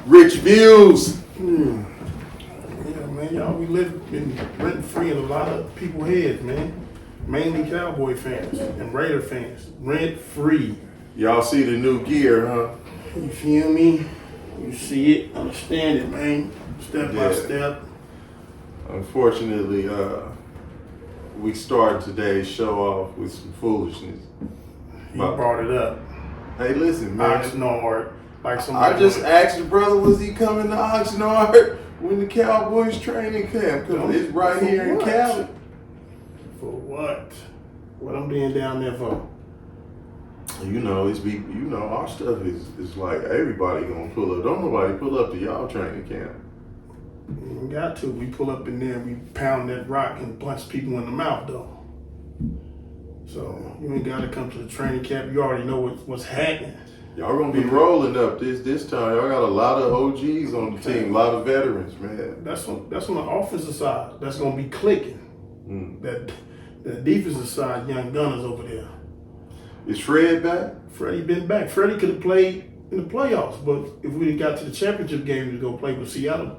Richviews. Yeah, man, y'all, we been rent free in a lot of people's heads, man. Mainly Cowboy fans and Raider fans. Rent free. Y'all see the new gear, huh? You feel me? You see it, understand it, man. Step by step. Unfortunately, we started today's show off with some foolishness. You brought it up. Hey, listen, man. Oxnard. Like I just asked the brother, was he coming to Oxnard when the Cowboys training camp? Because it's right here in Cali. For what? What I'm being down there for? You know, our stuff is like everybody gonna pull up. Don't nobody pull up to y'all training camp. You ain't got to. We pull up in there and we pound that rock and punch people in the mouth, though. So you ain't got to come to the training camp. You already know what's happening. Y'all gonna be rolling up this time. Y'all got a lot of OGs on the team, a lot of veterans, man. That's on the offensive side. That's gonna be clicking. That defensive side, young gunners over there. Is Fred back? Freddie been back. Freddie could have played in the playoffs, but if we got to the championship game to go play with Seattle,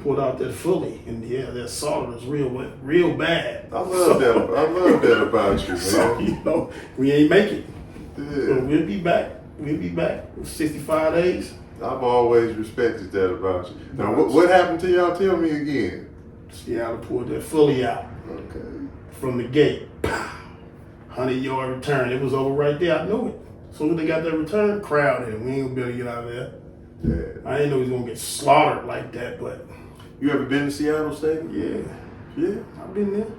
pulled out that fully, and that solder is real bad. I love that about you, man. So, we ain't make it. Yeah. But we'll be back. We'll be back. 65 days. I've always respected that about you. Now, what happened to y'all? Tell me again. Seattle pulled that fully out. Okay. From the gate. 100-yard return. It was over right there. I knew it. As soon as they got that return, crowded. We ain't gonna be able to get out of there. Yeah. I didn't know he was gonna get slaughtered like that, but. You ever been to Seattle Stadium? Yeah. I've been there.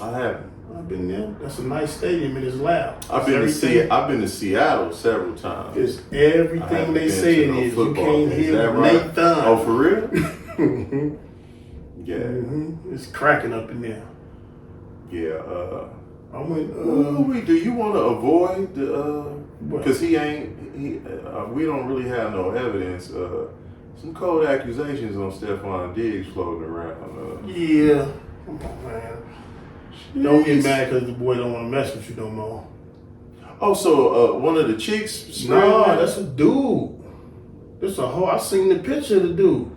I haven't. I've been there. That's a nice stadium and it's loud. I've been to Seattle several times. It's everything they say it is. You can't hear Nathan. Oh, for real? Yeah. Mm-hmm. It's cracking up in there. Yeah. I went. Do you want to avoid the? Because we don't really have no evidence. Some cold accusations on Stephon Diggs floating around. Yeah. Come on, man. Don't get mad because the boy don't want to mess with you no more. Oh, so one of the chicks? No, that's a dude. That's a hoe. I seen the picture of the dude.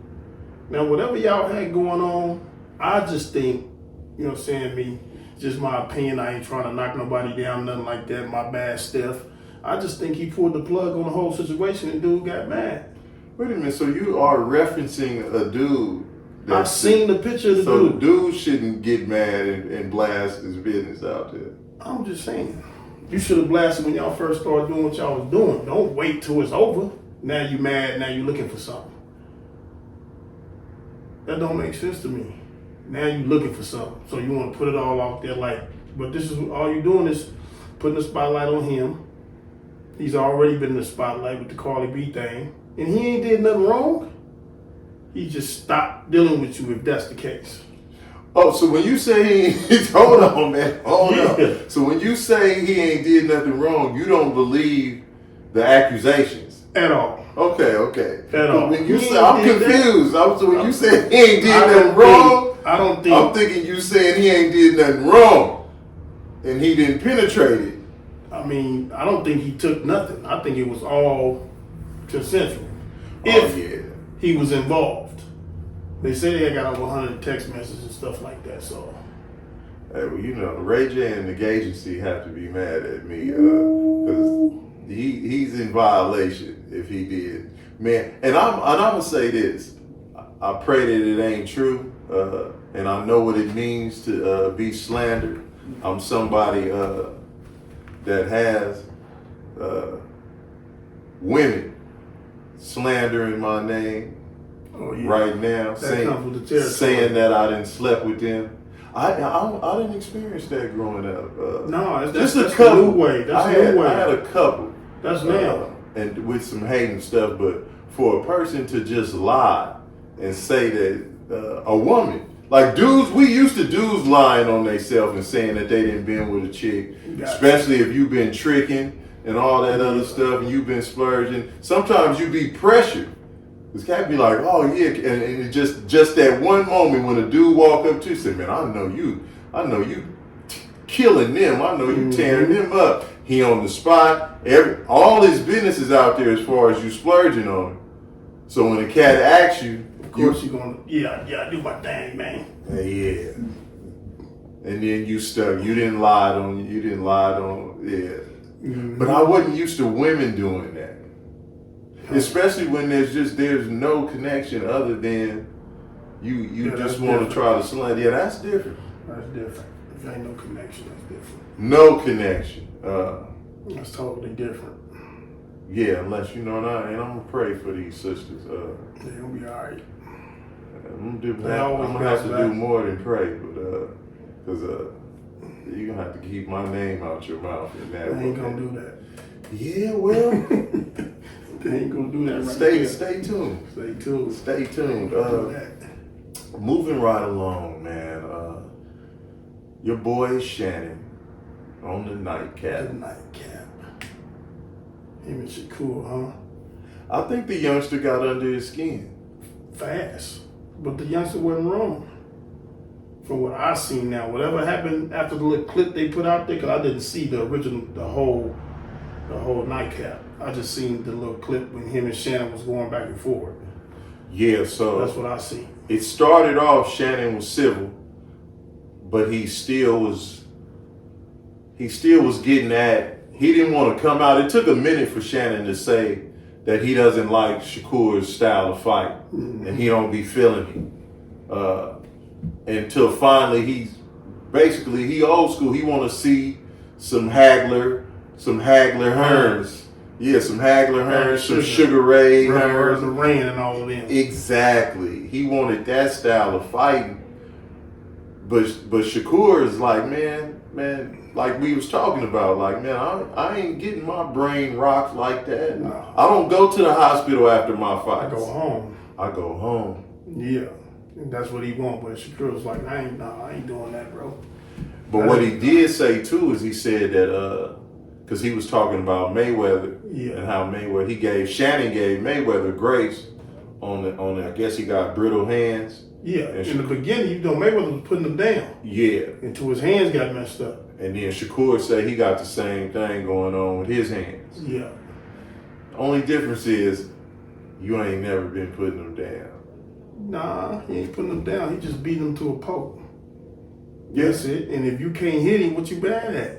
Now, whatever y'all had going on, I just think, you know what I'm saying, just my opinion, I ain't trying to knock nobody down, nothing like that, my bad Steph. I just think he pulled the plug on the whole situation and dude got mad. Wait a minute, so you are referencing a dude? I've seen the picture of the dude. So the dude shouldn't get mad and blast his business out there. I'm just saying. You should have blasted when y'all first started doing what y'all was doing. Don't wait till it's over. Now you mad, now you looking for something. That don't make sense to me. Now you looking for something. So you want to put it all out there but this is all you doing is putting the spotlight on him. He's already been in the spotlight with the Carly B thing. And he ain't did nothing wrong. He just stopped dealing with you if that's the case. Oh, so when you say hold on, man, hold on. So when you say he ain't did nothing wrong, you don't believe the accusations? At all. Okay. At all. When you say, I'm confused. So when you say he ain't did nothing wrong, I'm thinking you saying he ain't did nothing wrong, and he didn't penetrate it. I mean, I don't think he took nothing. I think it was all consensual. He was involved. They say they got over 100 text messages and stuff like that, so. Hey, well, you know, Ray J and the agency have to be mad at me because he's in violation if he did. Man, and I'm going to say this. I pray that it ain't true, and I know what it means to be slandered. I'm somebody that has women slandering my name right now, saying that I didn't slept with them. I didn't experience that growing up. No, that's a couple. New way. That's I had a couple. That's now. And with some hating stuff, but for a person to just lie and say that a woman, like dudes lying on themselves and saying that they didn't been with a chick, especially if you've been tricking and all that other stuff and you've been splurging. Sometimes you be pressured. This cat be like, oh yeah, and it just that one moment when a dude walk up to you and say, man, I know you killing them, I know you tearing them up. He on the spot. All his business is out there as far as you splurging on him. So when a cat asks you, of course you're gonna, I do my thing, man. Yeah. And then you stuck. You didn't lie on. Yeah. Mm-hmm. But I wasn't used to women doing that, especially when there's no connection other than you just want to try to slant. Yeah, that's different. That's different. If there ain't no connection, that's different. No connection. That's totally different. Yeah, unless and I'm gonna pray for these sisters. They're gonna be all right. I'm gonna have to do more than pray, but because you're gonna have to keep my name out your mouth in that. They ain't gonna do that. Yeah, well, they ain't gonna do that. Right stay tuned. Stay tuned. Stay tuned. Moving right along, man. Your boy Shannon on the nightcap. The nightcap. Him and Shakur, huh? I think the youngster got under his skin fast, but the youngster wasn't wrong. From what I seen now, whatever happened after the little clip they put out there, because I didn't see the original, the whole nightcap. I just seen the little clip when him and Shannon was going back and forth. Yeah, so that's what I seen. It started off Shannon was civil, but he still was getting at. He didn't want to come out. It took a minute for Shannon to say that he doesn't like Shakur's style of fight, and he don't be feeling it. Until finally he old school. He want to see some Hagler Hearns. Yeah, some Hagler Hearns, some Sugar Ray Hearns. The Rain and all of them. Exactly. He wanted that style of fighting. But Shakur is like, man, like we was talking about, like, man, I ain't getting my brain rocked like that. No. I don't go to the hospital after my fights. I go home. Yeah. And that's what he want, but Shakur was like, I ain't doing that, bro. But what he did say too is he said that because he was talking about Mayweather and how Shannon gave Mayweather grace on the I guess he got brittle hands. Yeah, in the beginning, Mayweather was putting him down. Yeah. Until his hands got messed up. And then Shakur said he got the same thing going on with his hands. Yeah. The only difference is you ain't never been putting them down. Nah, he ain't putting them down. He just beating them to a poke. Yes. That's it. And if you can't hit him, what you bad at?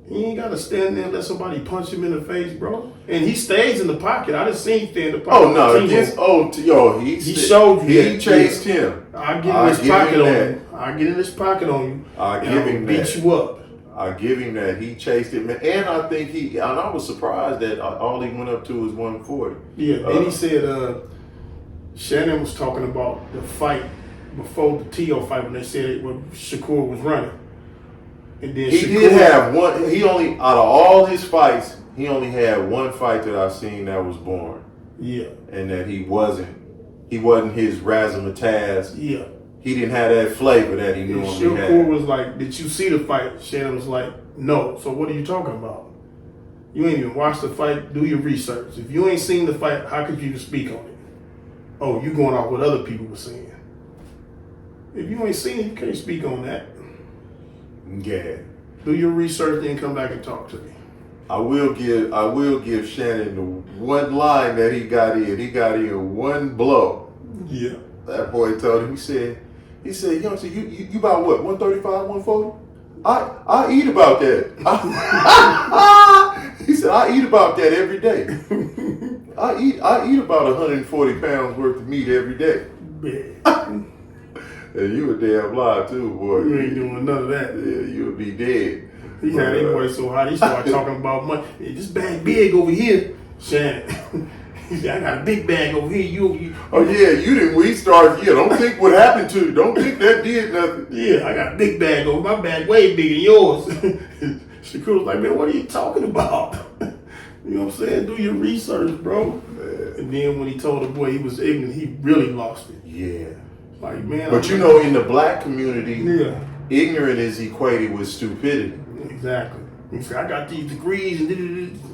He ain't got to stand there and let somebody punch him in the face, bro. And he stays in the pocket. I didn't see him stay in the pocket. Oh, no. He showed you he chased him. I'll get in his pocket on you. I'll get in his pocket on you. I'll give him that. Beat you up. I give him that. He chased him. And I think and I was surprised that all he went up to was 140. Yeah. Then he said Shannon was talking about the fight before the T.O. fight when they said when Shakur was running. And then he did have one. He only, out of all his fights, he only had one fight that I've seen that was boring. Yeah. And that he wasn't his razzmatazz. Yeah. He didn't have that flavor that he normally had. Shakur was like, did you see the fight? Shannon was like, no. So what are you talking about? You ain't even watched the fight. Do your research. If you ain't seen the fight, how could you speak on it? Oh, you going off what other people were saying. If you ain't seen it, you can't speak on that. Yeah. Do your research, then come back and talk to me. I will give Shannon the one line that he got in. He got in one blow. Yeah. That boy told him, he said, youngster, you about what, 135, 140? I eat about that. He said, I eat about that every day. I eat about 140 pounds worth of meat every day. And you a damn lie too, boy. You ain't doing none of that. Yeah, you would be dead. He had that boy so hot, he started talking about money. Hey, this bag big over here, Shannon. He said, I got a big bag over here. You. Oh yeah, you didn't. We started. Yeah, don't think what happened to you. Don't think that did nothing. Yeah, I got a big bag over. My bag way bigger than yours. Shakur was like, man, what are you talking about? You know what I'm saying? Do your research, bro. Man. And then when he told the boy he was ignorant, he really lost it. Yeah. Like, man. But you know, in the black community, ignorant is equated with stupidity. Exactly. He said, I got these degrees and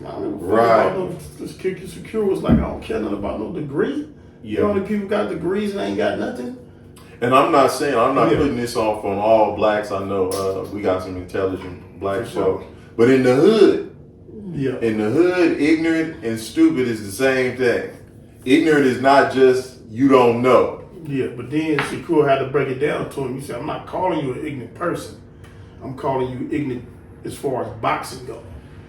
I don't know about this Shakur was like, I don't care nothing about no degree. Yeah. You know how many people got degrees and ain't got nothing? And I'm not putting this off on all blacks. I know we got some intelligent black folks. But in the hood, ignorant and stupid is the same thing. Ignorant is not just you don't know. Yeah, but then Shakur had to break it down to him. He said, I'm not calling you an ignorant person. I'm calling you ignorant as far as boxing goes.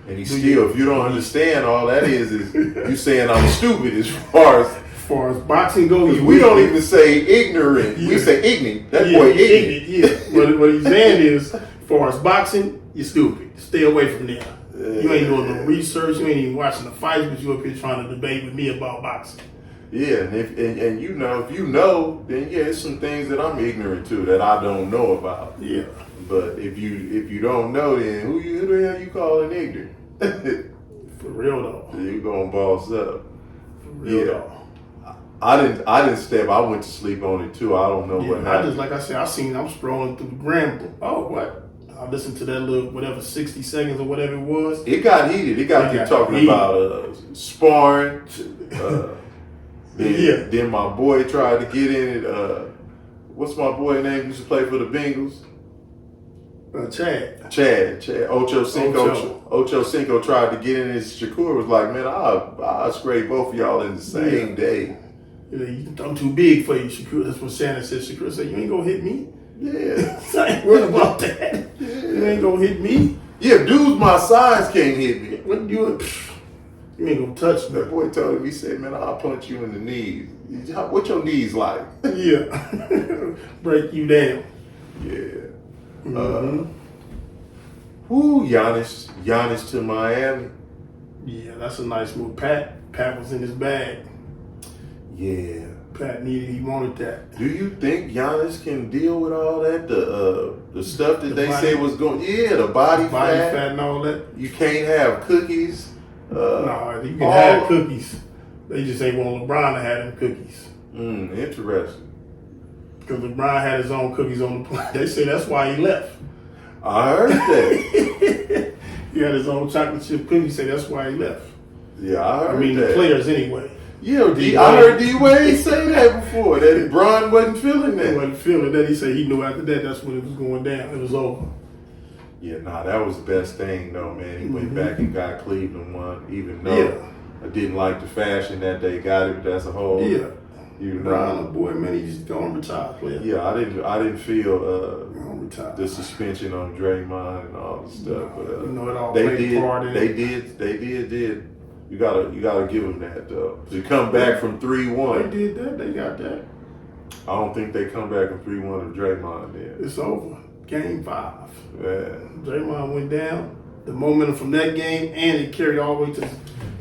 And if you don't understand, all that is you saying I'm stupid as far as boxing goes. We don't even say ignorant. Yeah. We say ignorant. That boy ignorant. Yeah. What he's saying is, as far as boxing, you're stupid. Stay away from there. You ain't doing no research. You ain't even watching the fights, but you up here trying to debate with me about boxing. Yeah, and if you know, then yeah, it's some things that I'm ignorant to that I don't know about. Yeah. But if you don't know, then who the hell you calling ignorant? For real though. You gonna boss up. For real though. I didn't step. I went to sleep on it too. I don't know what happened. Like I said, I'm scrolling through the gram. Oh, what? I listened to that little whatever 60 seconds or whatever it was. It got heated. It got you talking about sparring. Then my boy tried to get in it. What's my boy name? Used to play for the Bengals. Chad. Ocho Cinco tried to get in it. Shakur was like, man, I'll scrape both of y'all in the same day. I'm too big for you, Shakur. That's what Shannon said. Shakur said, you ain't gonna hit me? Yeah. I ain't worried about that. Yeah. You ain't gonna hit me? Yeah, dudes my size can't hit me. What you ain't gonna touch me. That boy told him, he said, man, I'll punch you in the knees. What your knees like? Yeah. Break you down. Yeah. Mm-hmm. Giannis to Miami. Yeah, that's a nice move. Pat was in his bag. Yeah. Pat he wanted that. Do you think Giannis can deal with all that? The stuff that they say was going, the body fat and all that. You can't have cookies. No, you can have cookies. They just ain't want LeBron to have them cookies. Interesting. Because LeBron had his own cookies on the plane. They say that's why he left. I heard that. He had his own chocolate chip cookies. Say that's why he left. Yeah, I heard that. The players anyway. Yeah, I heard D-Wade say that before, that Bron wasn't feeling that. He wasn't feeling that. He said he knew after that, that's when it was going down. It was over. Yeah, that was the best thing, though, man. He went back and got Cleveland one, even though I didn't like the fashion that they got it, but that's a whole, Bron, boy, man, he just gone retire player. Yeah, I didn't feel the suspension on Draymond and all the stuff, but it all played part in it. They did. You gotta give them that though. To come back from 3-1. They did that. They got that. I don't think they come back from 3-1 if Draymond did. It's over. Game 5. Yeah. Draymond went down. The momentum from that game, and it carried all the way to.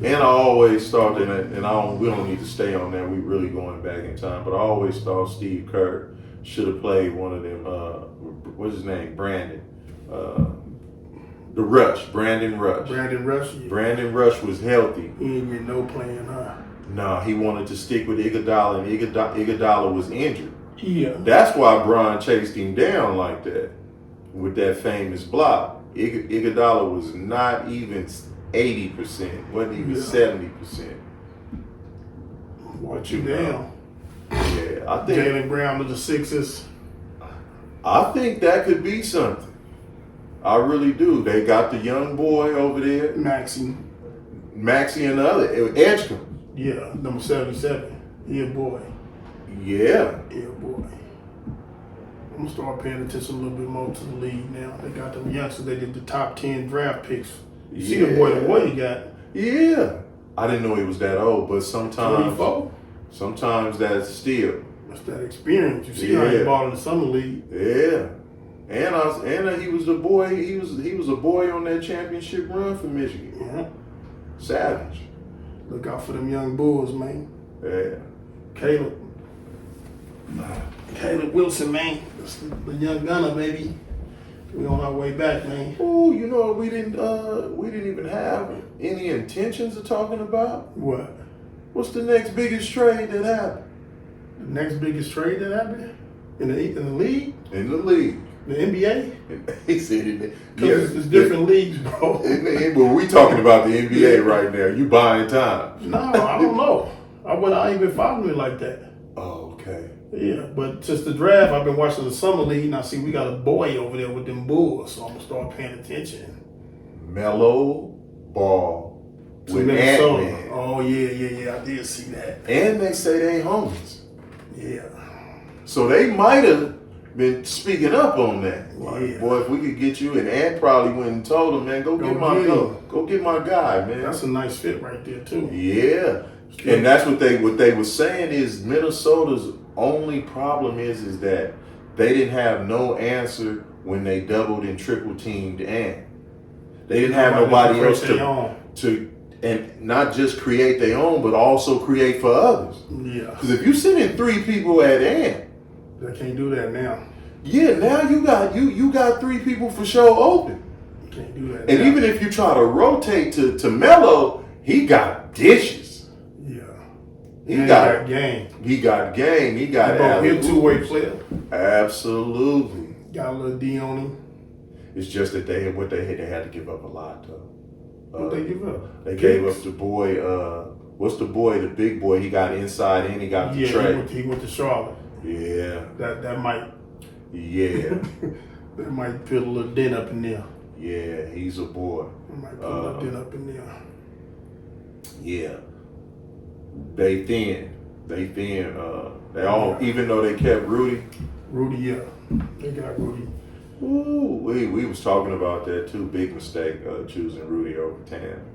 And I always thought that, and we don't need to stay on that. We really going back in time, but I always thought Steve Kerr should have played one of them. What's his name? Brandon. Brandon Rush. Yeah. Brandon Rush was healthy. He ain't get no playing, huh? Nah, he wanted to stick with Iguodala, and Iguodala was injured. Yeah. That's why Bron chased him down like that with that famous block. Iguodala was not even 80%, wasn't even 70%. Watch you down. Yeah, I think Jaylen Brown to the Sixers. I think that could be something. I really do. They got the young boy over there, Maxey and the other Edgecombe. Yeah, number 77. Yeah, boy. Yeah, boy. I'm gonna start paying attention a little bit more to the league now. They got them youngsters. They did the top 10 draft picks. You see the boy he got. Yeah, I didn't know he was that old, but sometimes that's still. That's that experience. You see how he balled in the summer league. Yeah. And he was the boy. He was a boy on that championship run for Michigan. Yeah. Savage. Look out for them young Bulls, man. Yeah. Caleb Wilson, man. That's the young gunner, baby. We on our way back, man. Oh, you know what we didn't even have any intentions of talking about? What? What's the next biggest trade that happened? The next biggest trade that happened? In the league? In the league. The NBA? He said it. Because it's different leagues, bro. But we talking about the NBA right now. You buying time. No, I don't know. I ain't been following it like that. Oh, okay. Yeah, but since the draft, I've been watching the summer league. Now, see, we got a boy over there with them Bulls, so I'm going to start paying attention. Mellow ball with Minnesota. Ant-Man. Oh, yeah. I did see that. And they say they ain't homeless. Yeah. So they might have been speaking up on that. Like, Yeah. boy, if we could get you, and Ann probably went and told him, man, go get my guy, man. That's a nice fit right there, too. Yeah. And that's what they were saying is Minnesota's only problem is that they didn't have no answer when they doubled and triple teamed Ann. They didn't have nobody else to and not just create their own, but also create for others. Yeah. Because if you send in 3 people at Ann, they can't do that now. Yeah, now you got 3 people for sure open. You can't do that. And now. even if you try to rotate to Melo, he got dishes. Yeah. He got game. He got game. He got He's a two-way player. Absolutely. Got a little D on him. It's just that they had to give up a lot though. What they give up? They gave up the boy. What's the boy? The big boy. He got inside in. He got the tray. He went to Charlotte. Yeah. That might. Yeah. That might put a little dent up in there. Yeah, he's a boy. It might put a little dent up in there. Yeah. They thin. They all, even though they kept Rudy. Rudy, yeah. They got Rudy. Ooh, we was talking about that too. Big mistake choosing Rudy over Towns.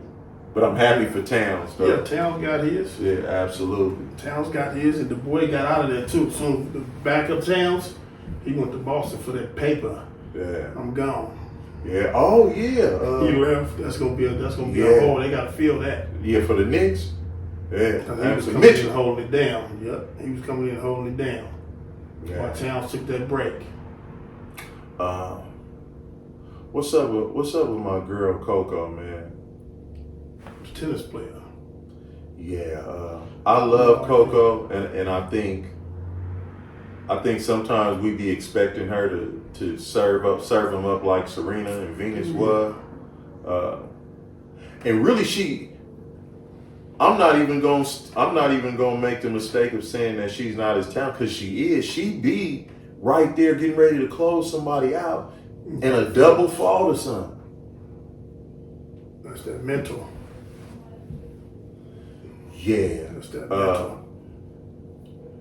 But I'm happy for Towns though. Yeah, Towns got his. Yeah, absolutely. Towns got his, and the boy got out of there too. Soon the backup Towns, he went to Boston for that paper. Yeah. I'm gone. Yeah. Oh yeah. He left. That's gonna be a hole. They gotta fill that. Yeah, for the Knicks. Yeah. He was coming in holding it down. Yep. He was coming in holding it down. Yeah. While Towns took that break. What's up with my girl Coco, man? Tennis player. Yeah, I love Coco, and I think sometimes we be expecting her to serve them up like Serena and Venus was, and really I'm not even gonna make the mistake of saying that she's not as talented, because she is. She be right there getting ready to close somebody out and a double fault or something. That's that mental. Yeah. That's that mental.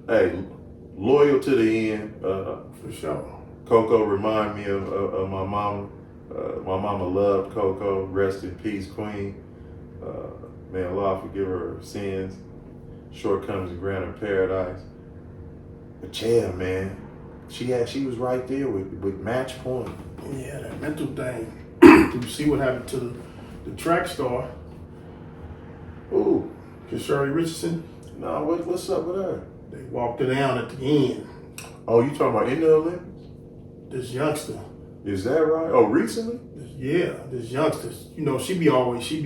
Hey, loyal to the end. For sure. Coco remind me of my mama. My mama loved Coco. Rest in peace, Queen. May Allah forgive her sins, shortcomings, and grant her paradise. But yeah, man, she was right there with match point. Yeah, that mental thing. You see what happened to the track star. Ooh, Shari Richardson. No, what's up with her? They walked her down at the end. Oh, you talking about in the Olympics? This youngster. Is that right? Oh, recently? This youngster. You know, she be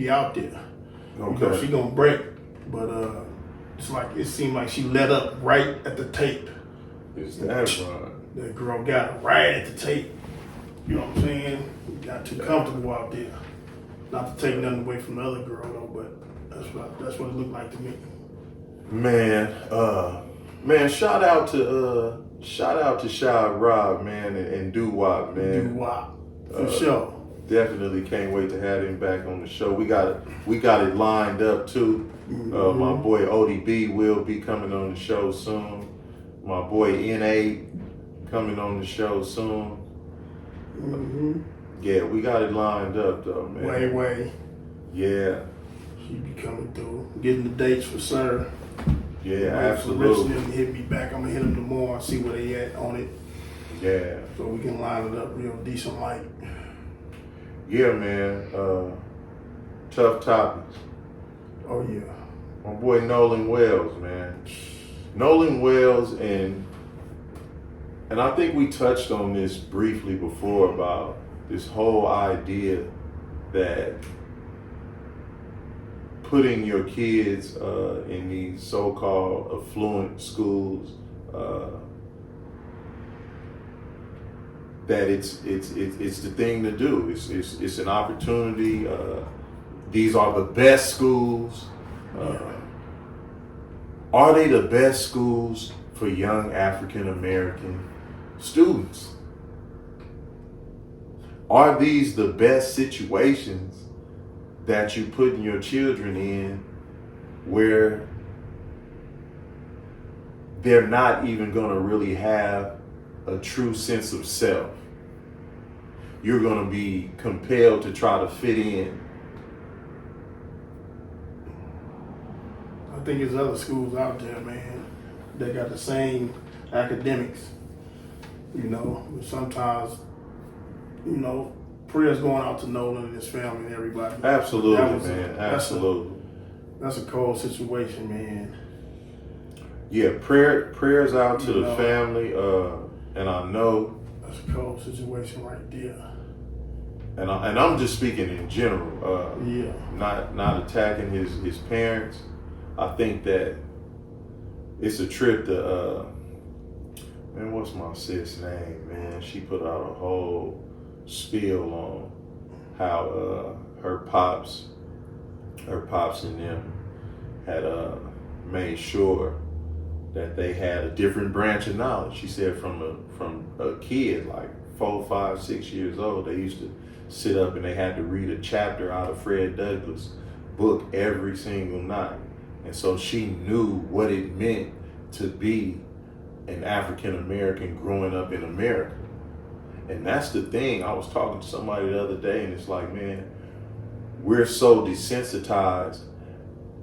out there. Okay. You know, she gonna break, but it's like it seemed like she let up right at the tape. Is that right? That girl got her right at the tape. You know what I'm saying? Got too comfortable out there. Not to take nothing away from the other girl though, but that's what it looked like to me. Man, shout out to Shy Rob, man, and Doo Wop, man. Doo Wop, for sure. Definitely can't wait to have him back on the show. We got it lined up too. My boy ODB will be coming on the show soon. My boy NA coming on the show soon. Mm-hmm. Yeah, we got it lined up though, man. Way. Yeah. She be coming through, getting the dates for Sir. Yeah, absolutely. Rich hit me back. I'm gonna hit them tomorrow and see where they at on it. Yeah. So we can line it up real decent like. Yeah, man. Tough topics. Oh yeah. My boy Nolan Wells, man. Nolan Wells, and I think we touched on this briefly before about this whole idea that putting your kids in these so-called affluent schools, that it's the thing to do. It's an opportunity. These are the best schools. Are they the best schools for young African American students? Are these the best situations that you putting your children in where they're not even going to really have a true sense of self. You're going to be compelled to try to fit in. I think there's other schools out there, man, that got the same academics. Sometimes, prayers going out to Nolan and his family and everybody. Absolutely, man. Absolutely. That's a cold situation, man. Yeah, prayers out to the family, and I know that's a cold situation right there. And I'm just speaking in general. Not attacking his parents. I think that it's a trip to man, what's my sis name, man? She put out a whole spiel on how her pops and them had made sure that they had a different branch of knowledge. She said from a kid, like 4, 5, 6 years old, they used to sit up and they had to read a chapter out of Fred Douglass' book every single night. And so she knew what it meant to be an African American growing up in America. And that's the thing. I was talking to somebody the other day, and it's like, man, we're so desensitized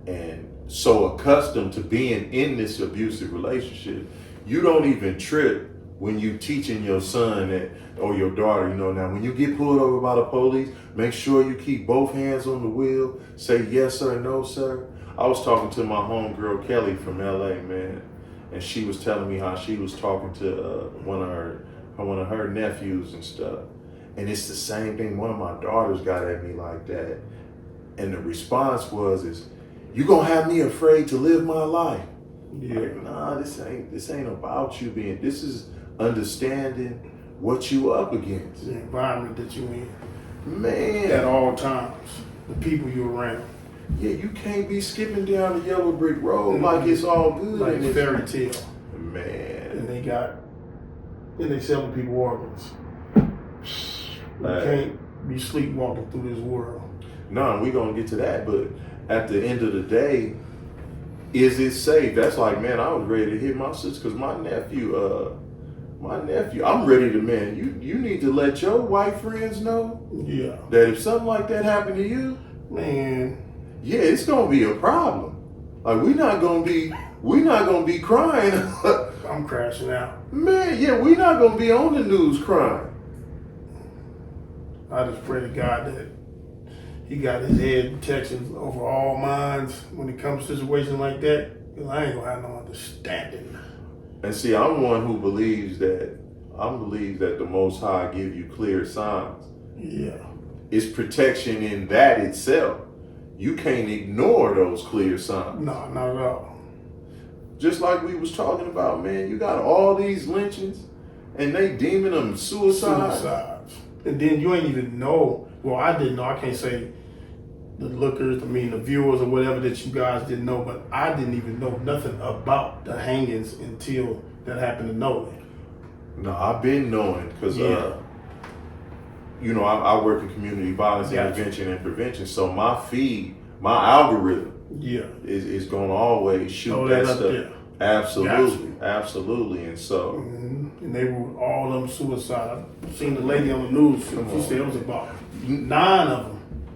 and so accustomed to being in this abusive relationship. You don't even trip when you teaching your son that, or your daughter, now when you get pulled over by the police, make sure you keep both hands on the wheel, say yes sir, no sir. I was talking to my homegirl Kelly from LA, man, and she was telling me how she was talking to one of her nephews and stuff. And it's the same thing. One of my daughters got at me like that. And the response is, you gonna have me afraid to live my life? Yeah. Like, nah, this ain't about you being, this is understanding what you up against. The environment that you in. Man. At all times. The people you around. Yeah, you can't be skipping down the yellow brick road like it's all good. Like a fairy tale. Man. And they selling people organs. You can't be sleepwalking through this world. No, we gonna get to that, but at the end of the day, is it safe? That's like, man, I was ready to hit my sister because my nephew, I'm ready to, man, you need to let your white friends know that if something like that happened to you, man, yeah, it's gonna be a problem. Like we're not gonna be crying. I'm crashing out. Man, yeah, we're not gonna be on the news crying. I just pray to God that he got his head protection over all minds when it comes to situations like that. Because I ain't gonna have no understanding. And see, I'm one who believes that the Most High give you clear signs. Yeah. It's protection in that itself. You can't ignore those clear signs. No, not at all. Just like we was talking about, man, you got all these lynchings and they deeming them suicides. And then you ain't even know. Well, I didn't know. I can't say the the viewers or whatever that you guys didn't know, but I didn't even know nothing about the hangings until that happened to Nolan. No, I've been knowing because, I work in community violence intervention and prevention. So my feed, my algorithm is going to always shoot that stuff. There. Absolutely. And so. And they were all of them suicide. I've seen the lady on the news. She said it was about 9 of them.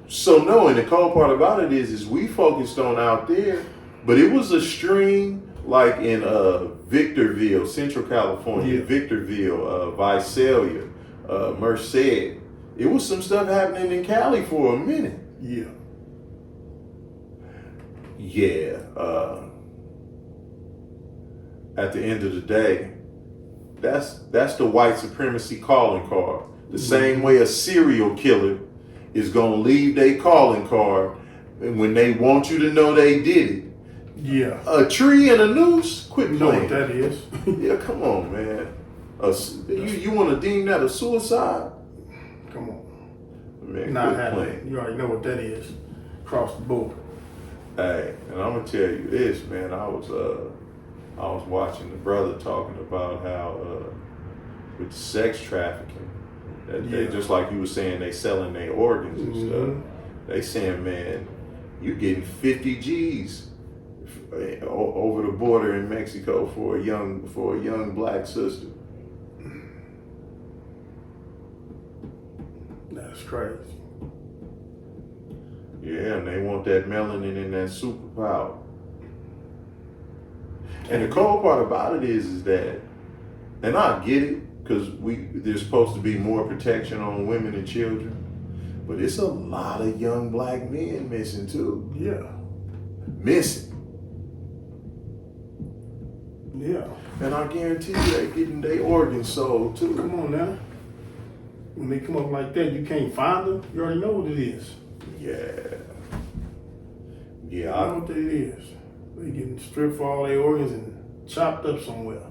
So no, and the cold part about it is we focused on out there, but it was a string like in Victorville, Central California, Victorville, Visalia, Merced. It was some stuff happening in Cali for a minute. At the end of the day, that's the white supremacy calling card. The same way a serial killer is gonna leave their calling card, and when they want you to know they did it. Yeah. A tree and a noose? Quit playing. You know what that is. Yeah, come on, man. You want to deem that a suicide? Come on. Man, not happening. You already know what that is. Across the board. Hey, and I'm gonna tell you this, man. I was watching the brother talking about how with sex trafficking, that they, just like you were saying, they selling their organs and stuff. They saying, man, you getting 50 G's over the border in Mexico for a young black sister. That's crazy. Yeah, and they want that melanin and that superpower. And the cold part about it is that, and I get it, because there's supposed to be more protection on women and children, but it's a lot of young black men missing too. Yeah. Missing. Yeah. And I guarantee you they're getting their organs sold too. Come on now. When they come up like that, you can't find them. You already know what it is. Yeah. You know what it is. They getting stripped for all their organs and chopped up somewhere.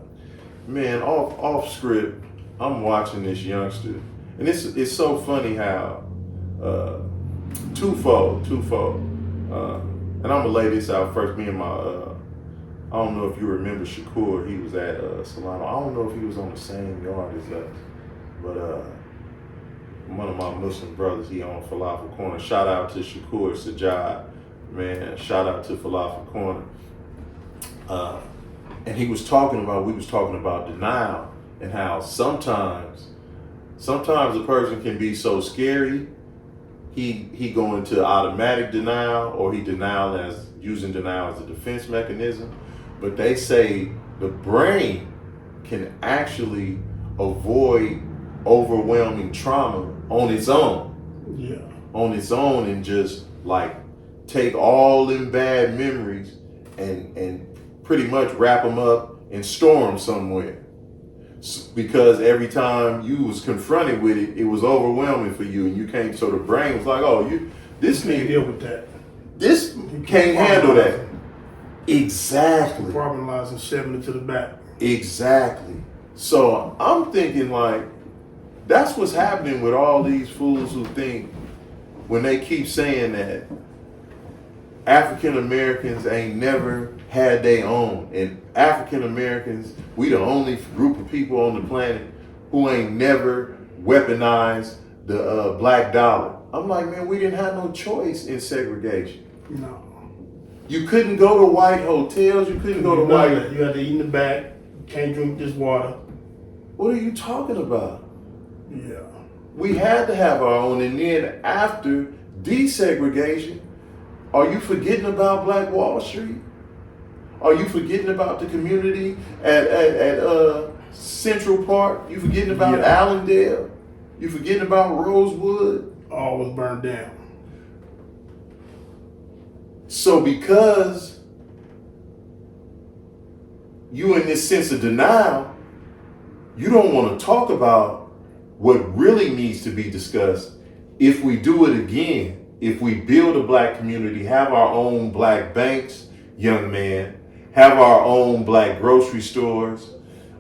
Man, off script, I'm watching this youngster, and it's so funny how twofold. And I'm gonna lay this out first. Me and my I don't know if you remember Shakur. He was at Solano. I don't know if he was on the same yard as us, but one of my Muslim brothers, he owned Falafel Corner. Shout out to Shakur Sajjad, man. Shout out to Falafel Corner. And we was talking about denial and how sometimes a person can be so scary, he go into automatic denial, or he using denial as a defense mechanism. But they say the brain can actually avoid overwhelming trauma on its own. Yeah. On its own, and just like take all them bad memories and pretty much wrap them up and store them somewhere. Because every time you was confronted with it, it was overwhelming for you, and you can't. So the brain was like, "Oh, this can't deal with that. This can't handle that." Exactly. Compartmentalize and shoving it to the back. Exactly. So I'm thinking like, that's what's happening with all these fools who think, when they keep saying that African Americans ain't never had their own, and African Americans, we the only group of people on the planet who ain't never weaponized the black dollar. I'm like, man, we didn't have no choice in segregation. No. You couldn't go to white hotels. You couldn't go to white. You had to eat in the back. You can't drink this water. What are you talking about? Yeah. We had to have our own, and then after desegregation, are you forgetting about Black Wall Street? Are you forgetting about the community at Central Park? You forgetting about Allendale? You forgetting about Rosewood? All was burned down. So because you in this sense of denial, you don't want to talk about what really needs to be discussed. If we do it again, if we build a black community, have our own black banks, young man, have our own black grocery stores,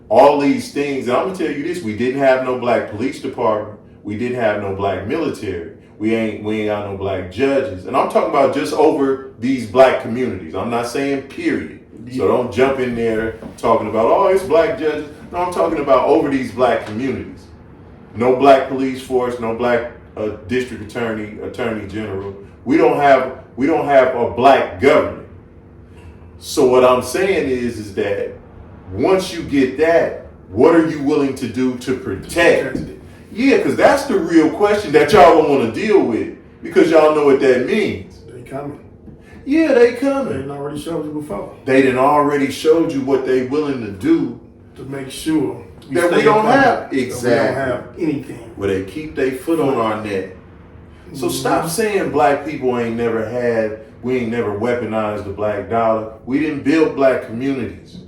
all these things. And I'm gonna tell you this: we didn't have no black police department. We didn't have no black military. We ain't got no black judges. And I'm talking about just over these black communities. I'm not saying period. So don't jump in there talking about, oh, it's black judges. No, I'm talking about over these black communities. No black police force, no black district attorney general. We don't have a black government. So what I'm saying is that once you get that, what are you willing to do to protect it? Yeah, because that's the real question that y'all don't want to deal with, because y'all know what that means. They coming. Yeah, they coming. They done already showed you before. They done already showed you what they willing to do to make sure that we don't have. Exactly. We don't have anything. Where they keep their foot on our neck. So stop saying black people we ain't never weaponized the black dollar. We didn't build black communities.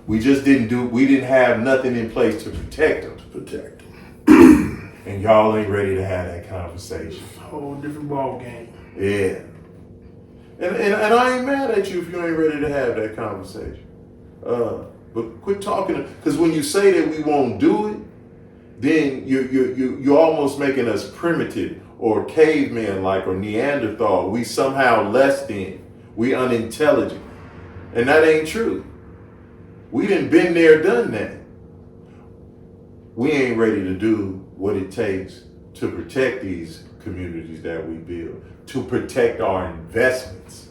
We didn't have nothing in place to protect them. And y'all ain't ready to have that conversation. A whole different ball game. Yeah. And I ain't mad at you if you ain't ready to have that conversation. But quit talking, because when you say that we won't do it, then you're almost making us primitive or caveman-like or Neanderthal. We somehow less than. We unintelligent. And that ain't true. We done been there, done that. We ain't ready to do what it takes to protect these communities that we build, to protect our investments.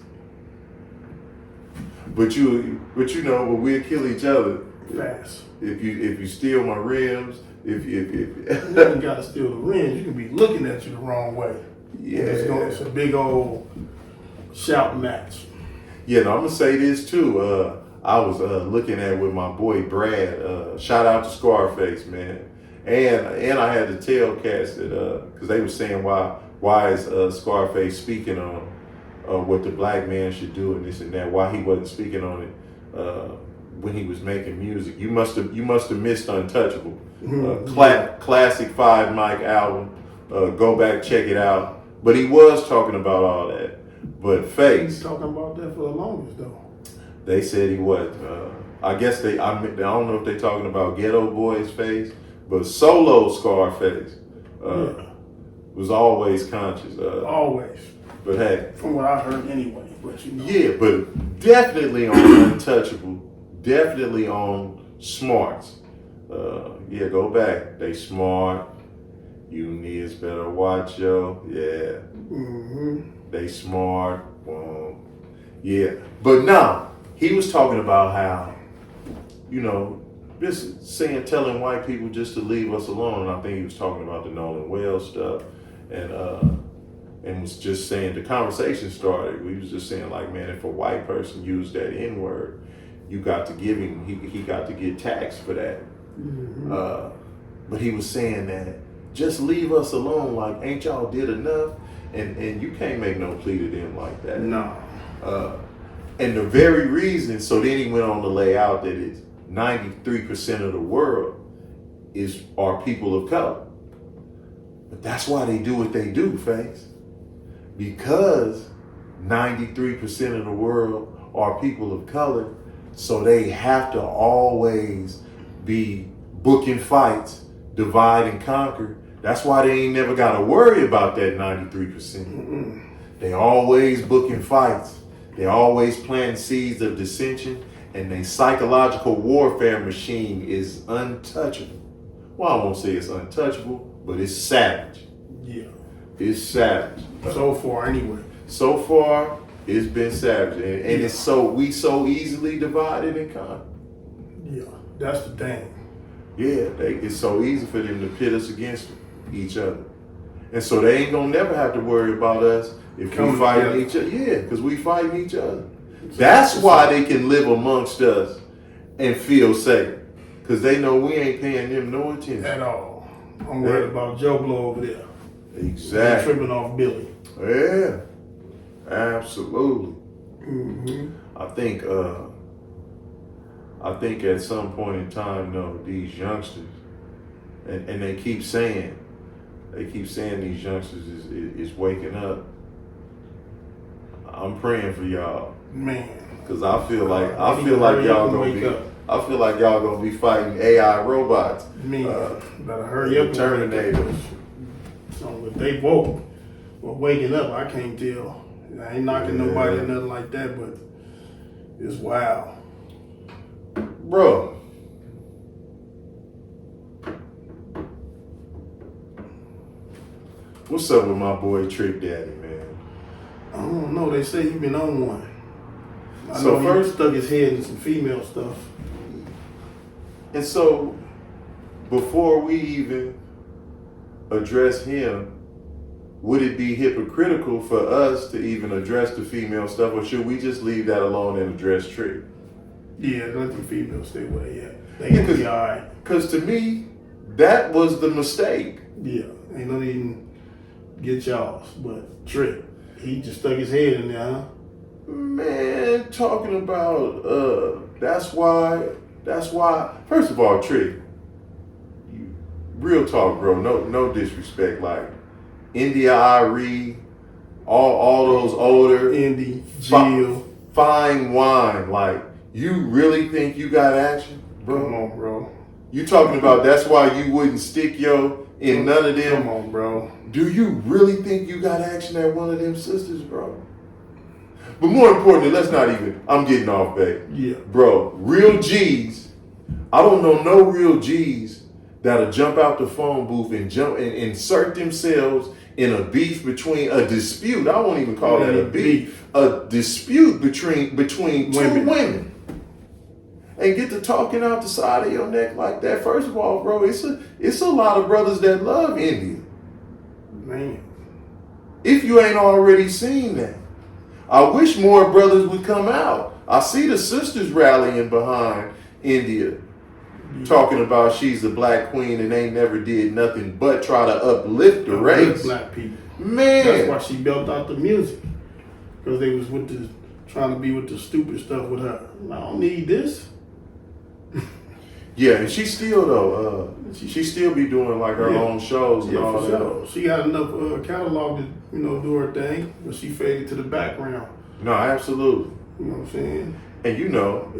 but we'll kill each other. Fast. If you steal my rims, if you ain't gotta steal the rims, you can be looking at you the wrong way. Yeah, it's a big old shout match. Yeah, no, I'm gonna say this too. I was looking at with my boy Brad. Shout out to Scarface, man. And I had to tell cats that because they were saying why is Scarface speaking on what the black man should do and this and that, why he wasn't speaking on it when he was making music. You must have missed Untouchable, classic 5 mic album. Go back, check it out. But he was talking about all that. But Face, he's talking about that for the longest though. They said he was. I guess I don't know if they're talking about Ghetto Boy's Face, but solo Scarface was always conscious. Always. But hey, from what I heard anyway. But yeah, but definitely on Untouchable, definitely on Smarts. Yeah, go back. They smart. You niggas better watch yo. Yeah. They smart. Yeah. But now, he was talking about how, just telling white people just to leave us alone. And I think he was talking about the Nolan Wells stuff. And was just saying, the conversation started. We was just saying, like, man, if a white person used that N-word, you got to give him, he got to get taxed for that. But he was saying that, just leave us alone, like, ain't y'all did enough? And you can't make no plea to them like that. No. And the very reason, so then he went on to lay out that it's 93% of the world are people of color. But that's why they do what they do, Face. Because 93% of the world are people of color, so they have to always be booking fights, divide and conquer. That's why they ain't never got to worry about that 93%. They always booking fights. They always planting seeds of dissension, and their psychological warfare machine is untouchable. Well, I won't say it's untouchable, but it's savage. Yeah. It's savage. So far, anyway. So far, it's been savage, and it's we so easily divided and conquered. Yeah, that's the thing. Yeah, it's so easy for them to pit us against each other, and so they ain't gonna never have to worry about us if we fighting each other. Yeah, because we fighting each other. That's why they can live amongst us and feel safe, because they know we ain't paying them no attention at all. I'm worried about Joe Blow over there. Exactly. Tripping off Billy. Yeah, absolutely. I think at some point in time, though, these youngsters, and they keep saying these youngsters is waking up. I'm praying for y'all, man, because I feel like y'all gonna be fighting AI robots. Man, better hurry up. Terminators. So if they woke or waking up, I can't tell. I ain't knocking nobody or nothing like that, but it's wild. Bro. What's up with my boy Trick Daddy, man? I don't know. They say he been on one. I So know he stuck his head in some female stuff. And so, before we even address him, would it be hypocritical for us to even address the female stuff, or should we just leave that alone and address Trick? Yeah, let the females stay where they at. They can be all right. Because to me, that was the mistake. Yeah, ain't no need to get y'all's, but Trick, he just stuck his head in there, huh? Man, talking about, that's why, first of all, Trick, real talk, bro, no disrespect, like, India Irie, all those older, Indy, Jill, fine wine, like, you really think you got action, bro? Come on, bro. You talking about that's why you wouldn't stick in none of them? Come on, bro. Do you really think you got action at one of them sisters, bro? But more importantly, I'm getting off base. Yeah. Bro, real G's, I don't know no real G's that'll jump out the phone booth and insert themselves in a beef between a dispute. I won't even call that a beef. A dispute between two women. And get to talking out the side of your neck like that. First of all, bro, it's a lot of brothers that love India. Man. If you ain't already seen that. I wish more brothers would come out. I see the sisters rallying behind India, talking about she's a black queen and ain't never did nothing but try to uplift the race. Black people. Man. That's why she built out the music. Because they was trying to be with the stupid stuff with her. I don't need this. Yeah, and she still though, she still be doing like her own shows and all that. Sure. She got enough catalog to do her thing, but she faded to the background. No, absolutely. You know what I'm saying? And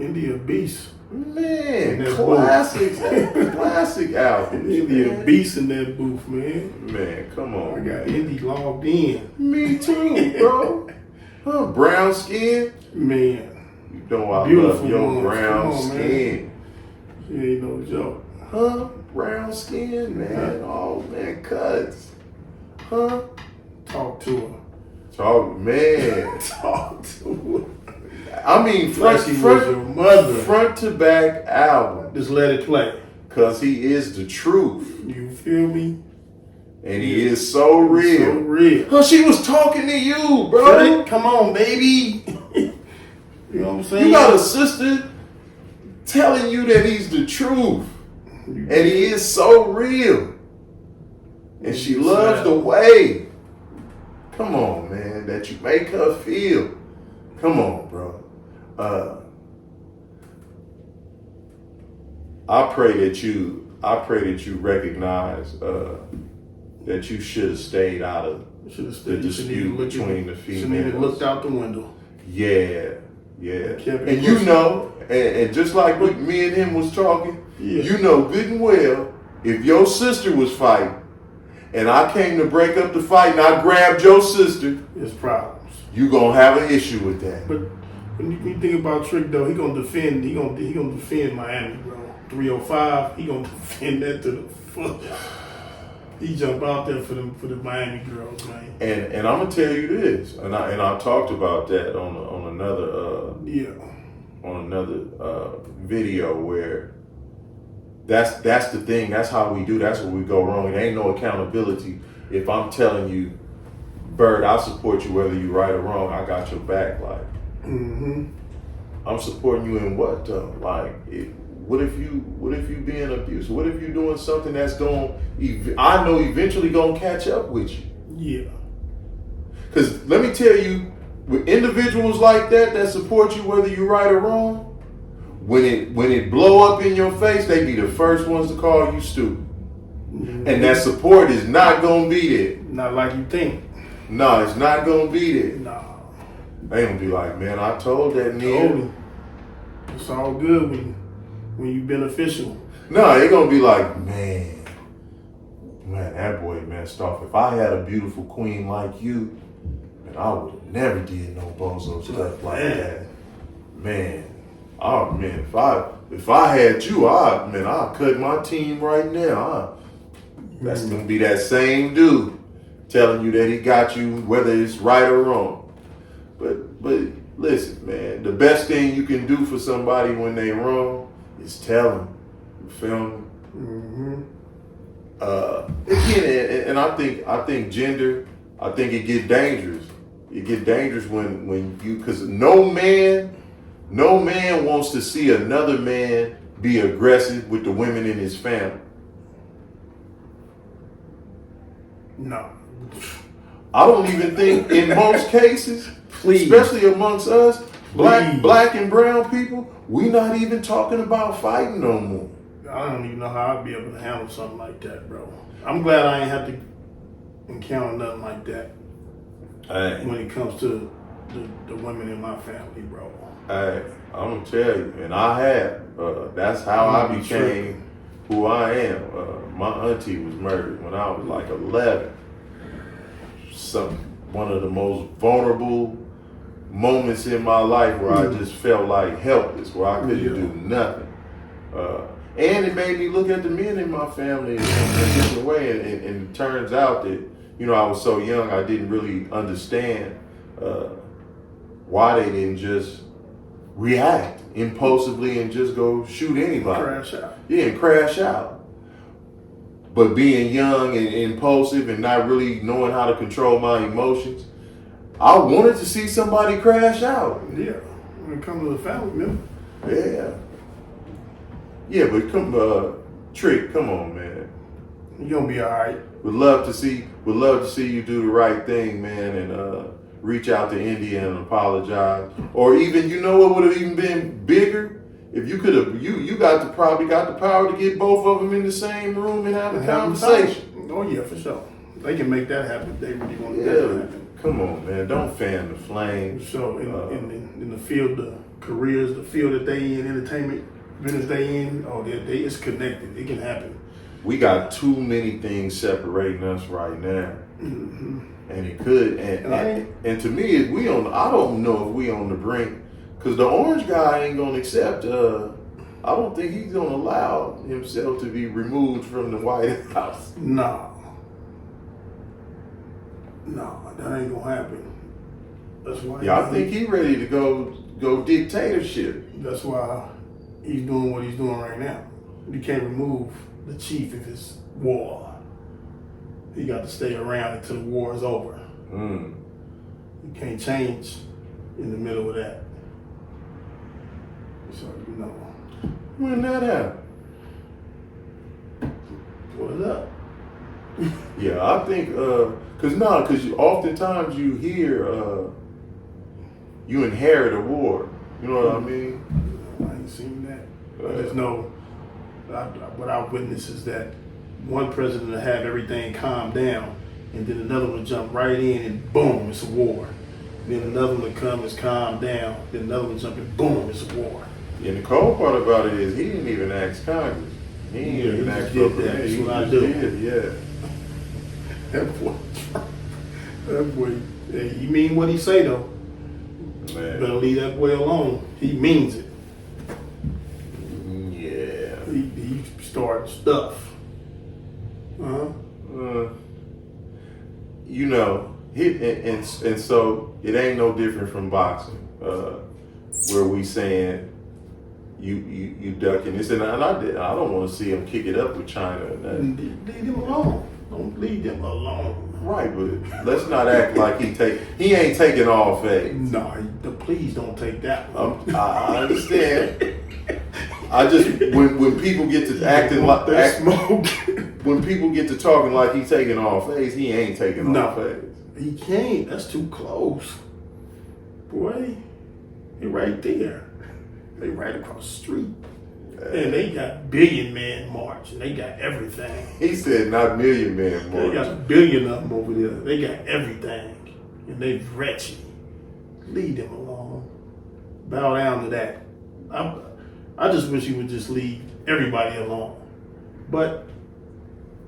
India Beast. Man, classic albums. India Beast in that booth, man. Man, come on. I got Indy logged in. Me too, bro. Brown skin. Man. You know I Beautiful love your ones. brown Come on, skin. Man. She ain't no joke. Brown skin, man. Oh, man, cuts. Talk to her. Talk, man. Talk to her. I mean, front to back album. Just let it play. Cause he is the truth. You feel me? And he is so real. So real. She was talking to you, bro. Come on, baby. You know what I'm saying? You got a sister telling you that he's the truth. And he is so real. And she loves the way. Come on, man. That you make her feel. Come on, bro. I pray that you recognize that you should have stayed out of the dispute between the females. Should have looked out the window. Yeah. And you know, and just like what me and him was talking, you know good and well, if your sister was fighting and I came to break up the fight and I grabbed your sister, there's problems. You gonna have an issue with that. But when you think about Trick though, he gonna defend Miami, bro. 305, he gonna defend that to the fuck. He jump out there for the Miami girls, man. And I'm gonna tell you this, and I talked about that on another video where that's the thing. That's how we do. That's where we go wrong. It ain't no accountability. If I'm telling you, Bird, I support you whether you right or wrong. I got your back. Like, I'm supporting you in what though? Like, what if you being abusive? What if you doing something that's I know eventually gonna catch up with you? Yeah. Because let me tell you, with individuals like that support you whether you're right or wrong, when it blow up in your face, they be the first ones to call you stupid. And that support is not gonna be there. Not like you think. No, it's not gonna be there. No. They gonna be like, man, I told that nigga. It's all good when you beneficial. No, they gonna be like, man, that boy messed off. If I had a beautiful queen like you, man, I would have never did no bozo stuff like that. Man, if I had you, I'd cut my team right now. That's gonna be that same dude telling you that he got you, whether it's right or wrong. But listen, man, the best thing you can do for somebody when they wrong is tell them. You feel me? Again, and I think gender, I think it get dangerous. It get dangerous when you, because no man wants to see another man be aggressive with the women in his family. No. I don't even think in most cases, especially amongst us, black and brown people, we not even talking about fighting no more. I don't even know how I'd be able to handle something like that, bro. I'm glad I ain't have to encounter nothing like that when it comes to the women in my family, bro. Hey, I'm gonna tell you, and I have. That's how I became who I am. My auntie was murdered when I was like 11. One of the most vulnerable moments in my life where I just felt like helpless, where I couldn't do nothing. And it made me look at the men in my family in a different way. And it turns out that, I was so young, I didn't really understand why they didn't just react impulsively and just go shoot anybody. Crash out. Yeah, and crash out. But being young and impulsive and not really knowing how to control my emotions, I wanted to see somebody crash out. Yeah, when it comes to the family member. Yeah. Yeah, but Trick, come on, man. You're gonna be all right. Would love to see you do the right thing, man, and reach out to India and apologize. Or even, what would have even been bigger? If you could have, you probably got the power to get both of them in the same room and have a conversation. Oh yeah, for sure. They can make that happen if they really want to Yeah, make that happen. come on, man. Don't fan the flame. So in the field of careers, the field that they in, entertainment business they in, it's connected. It can happen. We got too many things separating us right now. Mm-hmm. And it could, and to me, I don't know if we on the brink, because the orange guy ain't gonna accept. I don't think he's gonna allow himself to be removed from the White House. No, that ain't gonna happen. That's why. Yeah, I think he's ready to go dictatorship. That's why he's doing what he's doing right now. You can't remove the chief if it's war. He got to stay around until the war is over. Mm. You can't change in the middle of that. So, When that happened? What's up? Yeah, I think, because oftentimes you hear you inherit a war. You know what I mean? I ain't seen that. I just know what I witnessed is that one president will have everything calm down, and then another one will jump right in, and boom, it's a war. Then another one will come, it's calm down. Then another one will jump in, boom, it's a war. And the cold part about it is he didn't even ask Congress. He didn't even ask for permission. That's what I do. That boy, he mean what he say though. Man. Better leave that boy alone. He means it. Yeah. He starting stuff. And so it ain't no different from boxing, where we saying you ducking this, and I don't want to see him kick it up with China or nothing. Leave them alone. Don't leave them alone. Right, but let's not act like he ain't taking all phase. No, please don't take that one. I understand. I just when people get to acting like smoke. When people get to talking like he taking all phase, he ain't taking all phase. He can't. That's too close. Boy, he right there. They right across the street. And they got Billion Man March, and they got everything. He said not Million Man March. They got a billion of them over there. They got everything. And they wretched. Leave them alone. Bow down to that. I just wish he would just leave everybody alone. But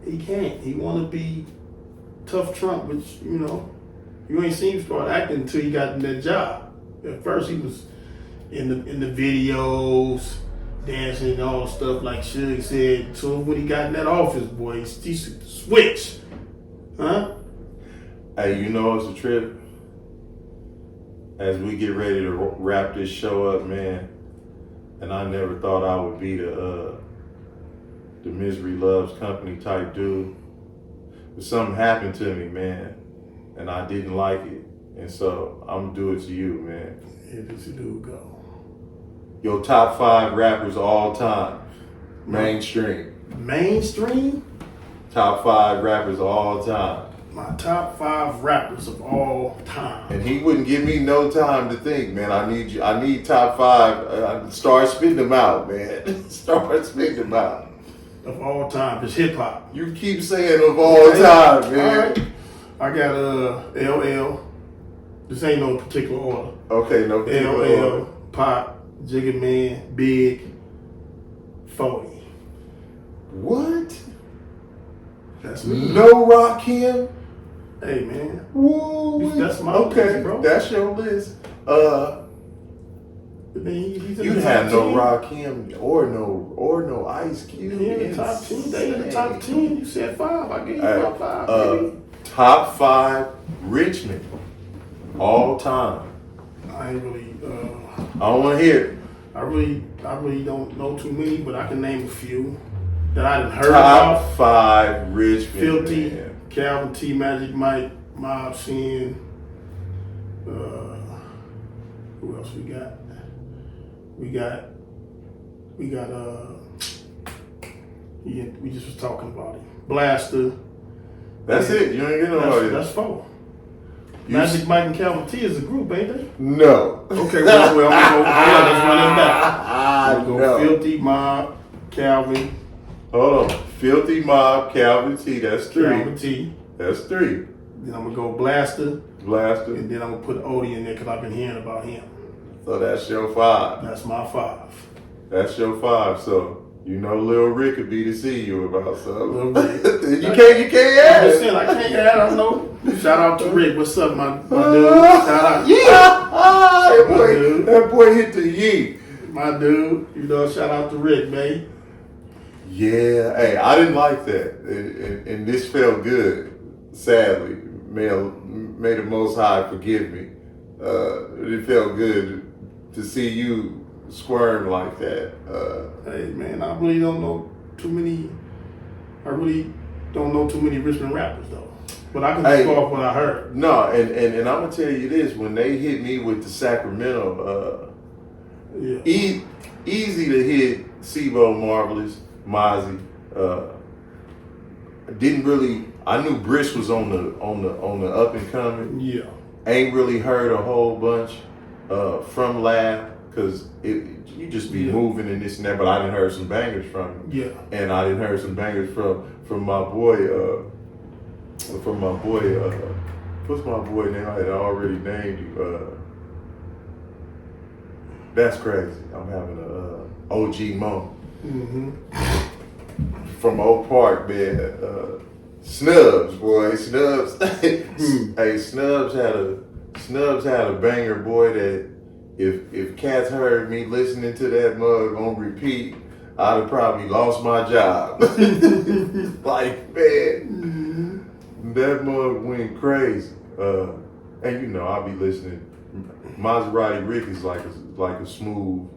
he can't. He want to be tough Trump, which, you ain't seen him start acting until he got in that job. At first he was in the videos, dancing and all stuff like Suge said. So when he got in that office, boy, he switched. Huh? Hey, it's a trip. As we get ready to wrap this show up, man, and I never thought I would be the misery loves company type dude. But something happened to me, man, and I didn't like it. And so I'm gonna do it to you, man. Here does the dude go? Your top 5 rappers of all time. Mainstream. Mainstream? Top 5 rappers of all time. My top 5 rappers of all time. And he wouldn't give me no time to think, man. I need top 5. Start spitting them out, man. Start spitting them out. Of all time, just hip hop. You keep saying of all time, man. All right. I got LL. This ain't no particular order. Okay, no particular order. Pop, Jigga Man, Big, 40. What? That's me. No Rakim? Hey, man. Woo. That's my list, bro. That's your list. You had no Rakim or no Ice Cube. In the top 10. They in the top 10. You said 5. I gave you my 5. Top 5 Richmond all time. I ain't really. I don't want to hear it. I really don't know too many, but I can name a few that I didn't heard Top about. 5 Richmond. Filthy, man. Calvin T, Magic Mike, Mob Sin. Who else we got? We just was talking about it. Blaster. That's it. You ain't getting nobody. That's 4. Magic Mike and Calvin T is a group, ain't they? No. Okay, well, I'm gonna go. Yeah, let's run them back. I Go know. Filthy, Mob, Calvin. Hold on. Filthy Mob, Calvin T. That's 3. Calvin T. That's 3. Then I'm gonna go Blaster, Blaster. and then I'm gonna put Odie in there because I've been hearing about him. So that's your 5. That's my 5. That's your 5. So you know Lil Rick could be to see you about something. Lil Rick. you can't add I'm saying I can't add. I know. Shout out to Rick. What's up, my dude? Shout out, yeah. that boy hit the yeet. My dude. You know, shout out to Rick, man. Yeah, hey, I didn't like that, and this felt good. Sadly, may the Most High forgive me. It felt good to see you squirm like that. Hey, man, I really don't know too many. I really don't know too many Richmond rappers though. But I can just go off what I heard. No, and I'm gonna tell you this: when they hit me with the Sacramento, easy to hit Sibo, Marvelous, Mozzie. Didn't really. I knew Brish was on the up and coming. Yeah. Ain't really heard a whole bunch from Lab because you just be moving and this and that. But I didn't heard some bangers from him. Yeah. And I didn't heard some bangers from my boy. What's my boy name? I had already named you. That's crazy. I'm having a OG moment. Mm-hmm. From Oak Park, man. Snubs, boy. Snubs. Hey, Snubs had a banger, boy, that if cats heard me listening to that mug on repeat, I'd have probably lost my job. Like, man, that mug went crazy. And you know, I'll be listening. Maserati Rick is like a smooth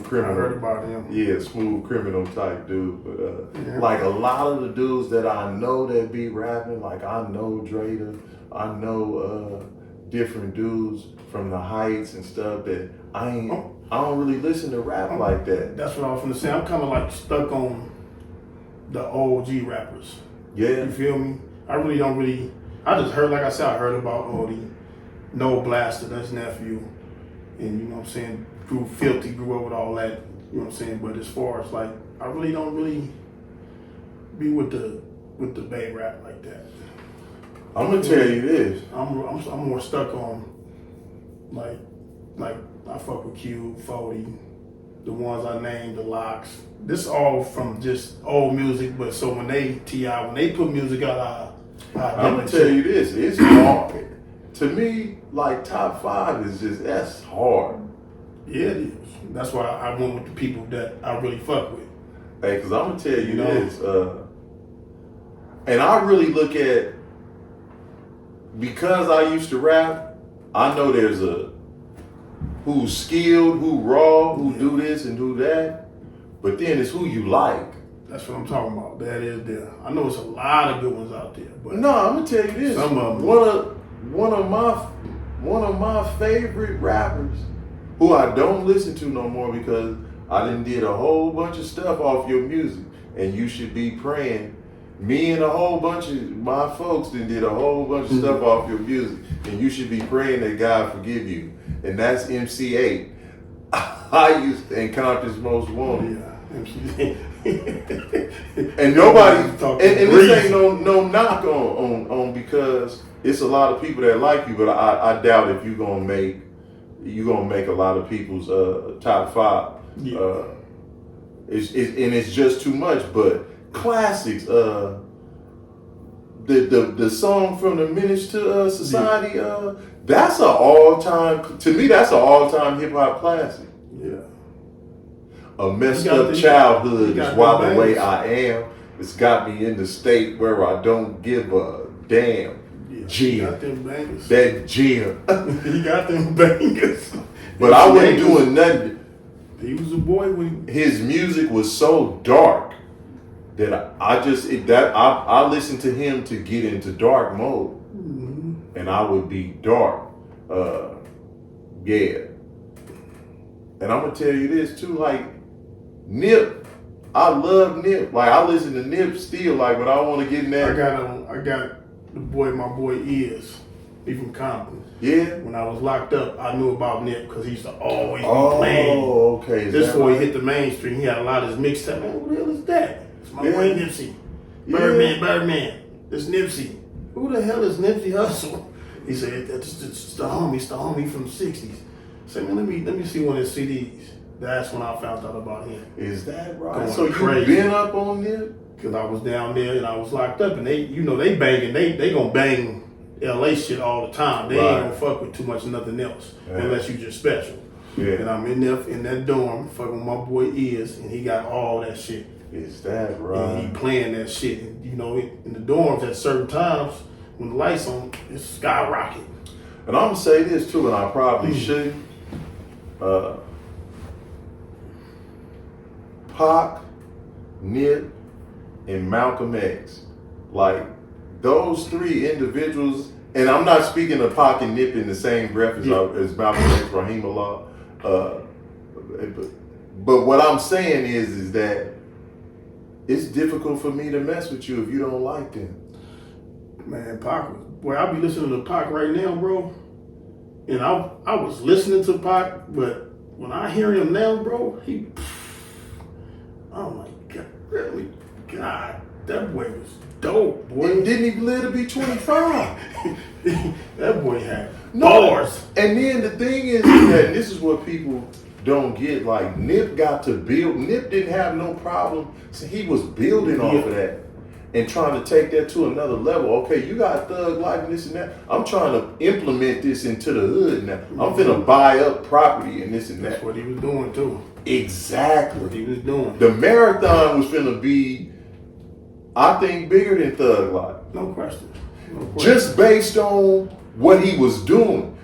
criminal. I heard about him. Yeah, smooth criminal type dude. But like a lot of the dudes that I know that be rapping, like I know Drada, I know different dudes from the Heights and stuff that I don't really listen to rap like that. That's what I was gonna say. I'm kind of like stuck on the OG rappers. Yeah. You feel me? I just heard, like I said, I heard about Odie, No Blaster, that's nephew, and you know what I'm saying, grew Filthy, grew up with all that, you know what I'm saying, but as far as like, I really don't be with the Bay rap like that. I'm gonna tell you this. I'm more stuck on like I fuck with Q, 40, the ones I named, the Locks. This all from just old music, but so when they put music out, I'm gonna tell you this, it's hard. To me, like top 5 is just, that's hard. Yeah, it is. That's why I went with the people that I really fuck with. Hey, cause I'm gonna tell you this, and I really look at, because I used to rap, I know there's who's skilled, who raw, who do this and do that, but then it's who you like. That's what I'm talking about. That is there. I know it's a lot of good ones out there, but no, I'm gonna tell you this. Some of them. One of my favorite rappers, who I don't listen to no more because I done did a whole bunch of stuff off your music, and you should be praying. Me and a whole bunch of my folks did a whole bunch of stuff off your music, and you should be praying that God forgive you. And that's MC8. I used to Encounters Most Wanted. Yeah, MC8. And nobody, and this ain't no knock on because it's a lot of people that like you, but I doubt if you're gonna make a lot of people's top 5. Yeah. It's just too much. But classics, the song from the Menace to Society, that's an all-time, to me that's an all-time hip hop classic. Yeah. A Messed Up Childhood is Why the Way I Am. It's got me in the state where I don't give a damn. Yeah, Jim. he got them bangers. That Jim. He got them bangers. But I wasn't doing nothing. He was a boy when His music was so dark that I listened to him to get into dark mode, and I would be dark. Yeah. And I'm gonna tell you this too, like Nip, I love Nip. Like I listen to Nip still, like, but I want to get in that. I got my boy is. He from Compton. Yeah. When I was locked up, I knew about Nip because he used to always be playing. Oh, okay. This before he hit the mainstream, he had a lot of his mixtape. Man, who the hell is that? It's my boy Nipsey. Birdman. It's Nipsey. Who the hell is Nipsey Hussle? He said, it's the homie from the 60s. I said, man, let me see one of his CDs. That's when I found out about him. Is that right? Going So crazy. you been up on Nip? Because I was down there and I was locked up, and they banging. They gonna bang LA shit all the time. They ain't gonna fuck with too much of nothing else unless you just special. Yeah. And I'm in there in that dorm fucking with my boy Is, and he got all that shit. Is that right? And he playing that shit. And, in the dorms at certain times when the lights on, it's skyrocket. And I'm gonna say this too, and I probably shouldn't. Pac, Nip, and Malcolm X, like those three individuals, and I'm not speaking of Pac and Nip in the same breath as Malcolm X, Rahimullah. But what I'm saying is that it's difficult for me to mess with you if you don't like them. Man, Pac, I be listening to Pac right now, bro. And I was listening to Pac, but when I hear him now, bro, oh my God, really? God, that boy was dope, boy. And didn't even live to be 25. That boy had bars. And then the thing is that this is what people don't get. Like Nip got to build. Nip didn't have no problem. So he was building off of that and trying to take that to another level. Okay, you got Thug Life and this and that. I'm trying to implement this into the hood now. I'm finna buy up property and this and that. That's what he was doing too. Exactly. What he was doing. The marathon was finna be, I think, bigger than Thug Life. No question. Just based on what he was doing.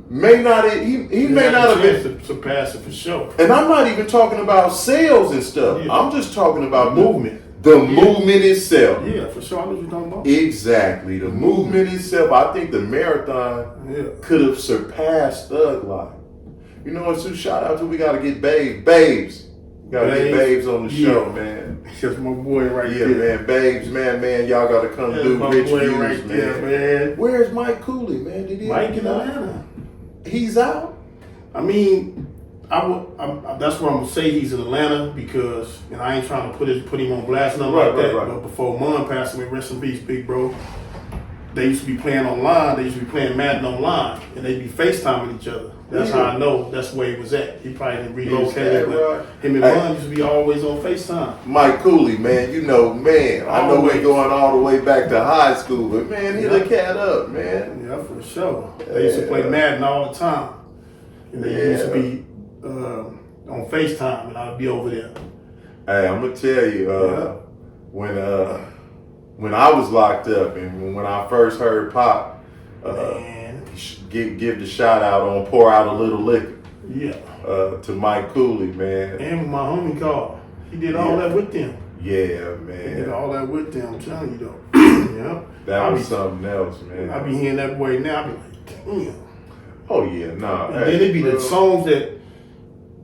He may not have been surpass it for sure. And I'm not even talking about sales and stuff. Yeah. I'm just talking about movement. The movement itself. Yeah, for sure. I know what you're talking about. Exactly. The movement itself. I think the marathon could have surpassed Thug Life. You know what, Sue? Shout out to, we got to get Babes. We got to get Babes on the show, man. That's my boy right there. Yeah, man. Babes, man. Y'all got to come do Richviews, right there, man. Where's Mike Cooley, man? Did he Mike in Atlanta. He's out? I mean, that's where I'm gonna say he's in Atlanta because, and I ain't trying to put him on blast, nothing like that. Right. But before Mon passed away, rest in peace, big bro. They used to be playing online. They used to be playing Madden online, and they'd be FaceTiming each other. That's how I know that's where he was at. He probably didn't relocate, but him and Mon used to be always on FaceTime. Mike Cooley, man, I know we're going all the way back to high school, but man, hit the cat up, man. Yeah, for sure. They used to play Madden all the time, and they used to be on FaceTime, and I'd be over there. Hey, I'm gonna tell you, when I was locked up and when I first heard Pop, give the shout out on Pour Out a Little Liquor. Yeah. To Mike Cooley, man. And my homie called. He did all that with them. Yeah, man. He did all that with them, I'm telling you though. Yeah. That was something else, man. I be hearing that boy now, I be like, damn. Oh yeah, nah. And then it be the songs that,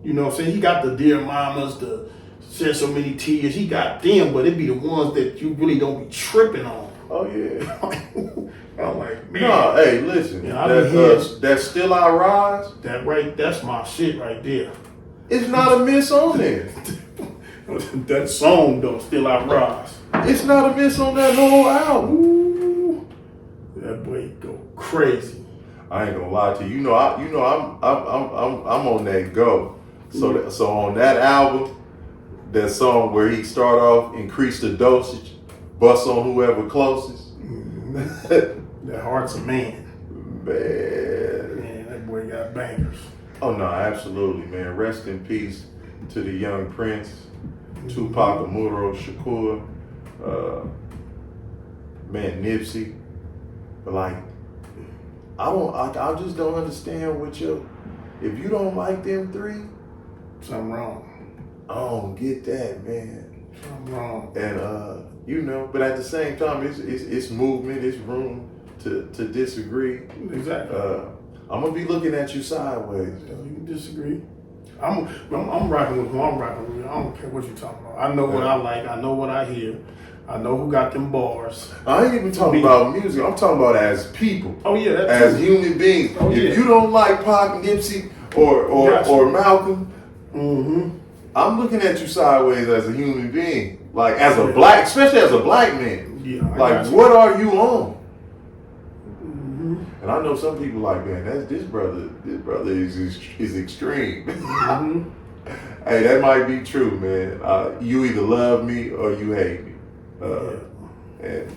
you know what I'm saying, he got the Dear Mamas, the Shed So Many Tears, he got them, but it be the ones that you really don't be tripping on. Oh yeah. I'm like, man. No, hey, listen. Yeah, that Still I Rise. That's my shit right there. It's not a miss on there. That song though, Still I Rise. It's not a miss on that whole album. Ooh, that boy go crazy. I ain't gonna lie to you. I'm on that go. So on that album, that song where he start off, increase the dosage, bust on whoever closest. That Heart's a Man. Man, that boy got bangers. Oh no, absolutely, man. Rest in peace to the young Prince, Tupac Amaru Shakur. man, Nipsey. But like, I just don't understand what if you don't like them three, something wrong. I don't get that, man. Something wrong. And but at the same time, it's movement, it's room to disagree. Exactly. I'm gonna be looking at you sideways. You can disagree. I'm rocking with who I'm rocking with. I don't care what you're talking about. I know what I like. I know what I hear. I know who got them bars. I ain't even talking about music. I'm talking about as people. Oh yeah, as human beings. If you don't like Pac, Nipsey, or Malcolm, I'm looking at you sideways as a human being. Like as a black, especially as a black man. Yeah. Like what are you on? And I know some people like, man, this brother is extreme. Hey, that might be true, man. You either love me or you hate me. And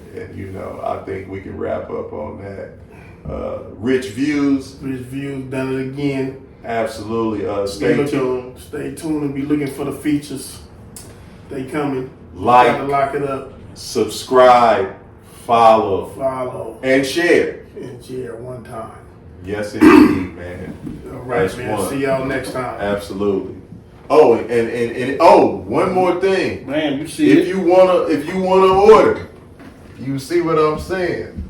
I think we can wrap up on that. Richviews, done it again. Absolutely. Stay tuned. Stay tuned and be looking for the features. They coming. Like, gotta lock it up. Subscribe, follow, and share. And share one time. Yes, indeed, man. All right, that's man. One. See y'all next time. Absolutely. Oh, and one more thing. Man, you see if you wanna order, you see what I'm saying.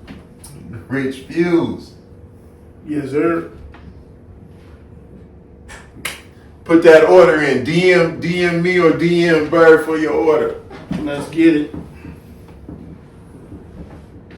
Richviews. Yes, sir. Put that order in. DM me or DM Bird for your order. Let's get it.